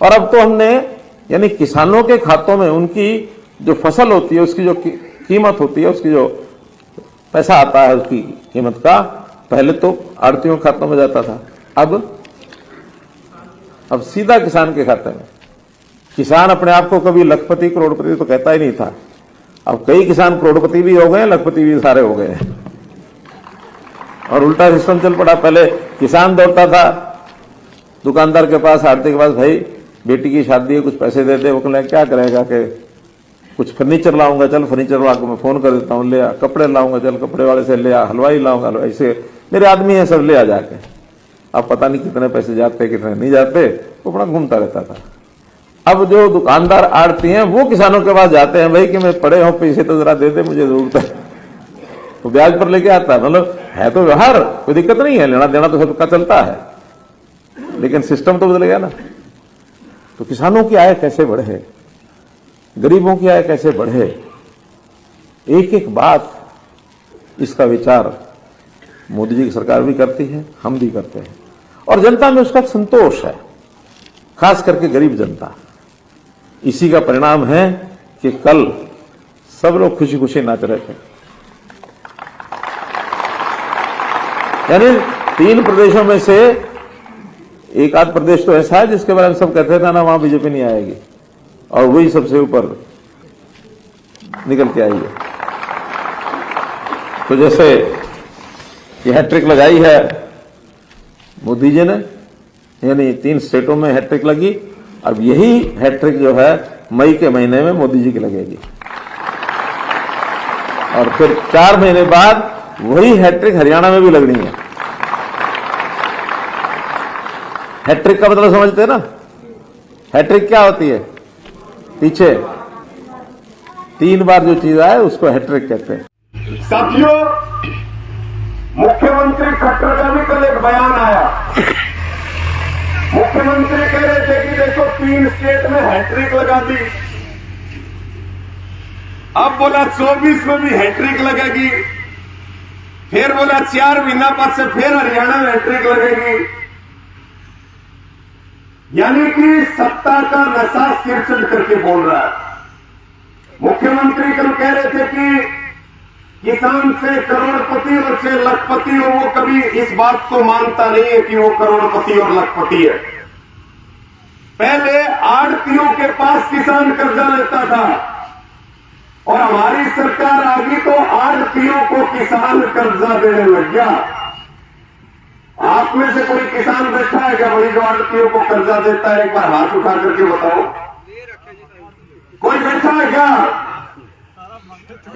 और अब तो हमने यानी किसानों के खातों में उनकी जो फसल होती है उसकी जो कीमत होती है, उसकी जो पैसा आता है उसकी कीमत का, पहले तो आड़तियों के खातों में जाता था, अब सीधा किसान के खाते में। किसान अपने आप को कभी लखपति करोड़पति तो कहता ही नहीं था, अब कई किसान करोड़पति भी हो गए, लखपति भी सारे हो गए और उल्टा सिस्टम चल पड़ा। पहले किसान दौड़ता था दुकानदार के पास, आड़ती के पास, भाई बेटी की शादी है कुछ पैसे दे दे। वो कहने क्या करेगा कि कुछ फर्नीचर लाऊंगा, चल फर्नीचर वाला को मैं फोन कर देता हूँ, ले आ। कपड़े लाऊंगा, चल कपड़े वाले से ले आ। हलवाई लाऊंगा, हलवाई से, मेरे आदमी है सब, ले आ जाके। अब पता नहीं कितने पैसे जाते कितने नहीं जाते, वो बड़ा घूमता रहता था। अब जो दुकानदार आड़ती हैं वो किसानों के पास जाते हैं, भाई कि मैं पड़े हूं पैसे तो जरा दे दे, मुझे जरूरत है। तो ब्याज पर लेके आता है, मतलब है तो व्यवहार, कोई दिक्कत नहीं है, लेना देना तो सबका चलता है, लेकिन सिस्टम तो बदल गया ना। तो किसानों की आय कैसे बढ़े, गरीबों की आय कैसे बढ़े, एक एक बात इसका विचार मोदी जी की सरकार भी करती है, हम भी करते हैं, और जनता में उसका संतोष है, खास करके गरीब जनता। इसी का परिणाम है कि कल सब लोग खुशी खुशी नाच रहे थे। यानी 3 प्रदेशों में से एक आध प्रदेश तो ऐसा है जिसके बारे में सब कहते थे ना वहां बीजेपी नहीं आएगी, और वही सबसे ऊपर निकल के आई है। तो जैसे ये हैट्रिक लगाई है मोदी जी ने, यानी 3 स्टेटों में हैट्रिक लगी, अब यही हैट्रिक जो है मई के महीने में मोदी जी की लगेगी, और फिर 4 महीने बाद वही हैट्रिक हरियाणा में भी लगनी है। हैट्रिक का मतलब समझते हैं ना? हैट्रिक क्या होती है? पीछे 3 बार जो चीज आए उसको हैट्रिक कहते हैं। साथियों, मुख्यमंत्री खट्टर का भी कल एक बयान आया। मुख्यमंत्री कह रहे थे कि देखो 3 स्टेट में हैट्रिक लगा दी, अब बोला 24 में भी हैट्रिक लगेगी, फिर बोला 4 महीना बाद से फिर हरियाणा में हैट्रिक लगेगी। यानी कि सत्ता का नशा सिर चढ़ करके बोल रहा है। मुख्यमंत्री कल कह रहे थे कि किसान से करोड़पति और से लखपति हो, वो कभी इस बात को मानता नहीं है कि वो करोड़पति और लखपति है। पहले आड़तियों के पास किसान कर्जा लेता था, और हमारी सरकार आ गई तो आड़तियों को किसान कर्जा देने लग गया। आप में से कोई किसान बैठा है क्या बड़ी जो आड़तियों को कर्जा देता है? एक बार हाथ उठा करके बताओ, कोई बैठा है क्या?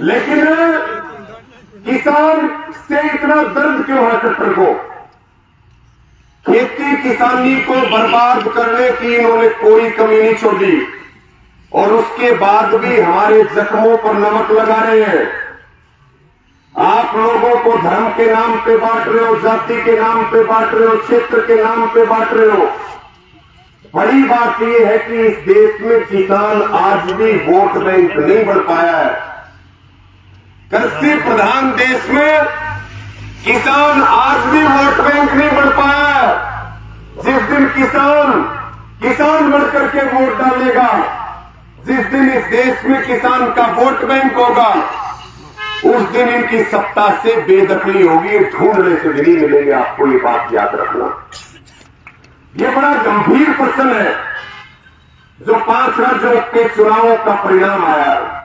लेकिन किसान से इतना दर्द क्यों है खट्टर को? खेती किसानी को बर्बाद करने की इन्होंने कोई कमी नहीं छोड़ी, और उसके बाद भी हमारे जख्मों पर नमक लगा रहे हैं। आप लोगों को धर्म के नाम पे बांट रहे हो, जाति के नाम पे बांट रहे हो, क्षेत्र के नाम पे बांट रहे हो। बड़ी बात यह है कि इस देश में किसान आज भी वोट बैंक नहीं बढ़ पाया है। कृषि प्रधान देश में किसान आज भी वोट बैंक नहीं बढ़ पाया है। जिस दिन किसान बढ़ करके वोट डालेगा, जिस दिन इस देश में किसान का वोट बैंक होगा, उस दिन इनकी सत्ता से बेदखली होगी, ढूंढने से भी नहीं मिलेंगे। आपको ये बात याद रखना। ये बड़ा गंभीर प्रश्न है जो 5 राज्यों के चुनावों का परिणाम आया है।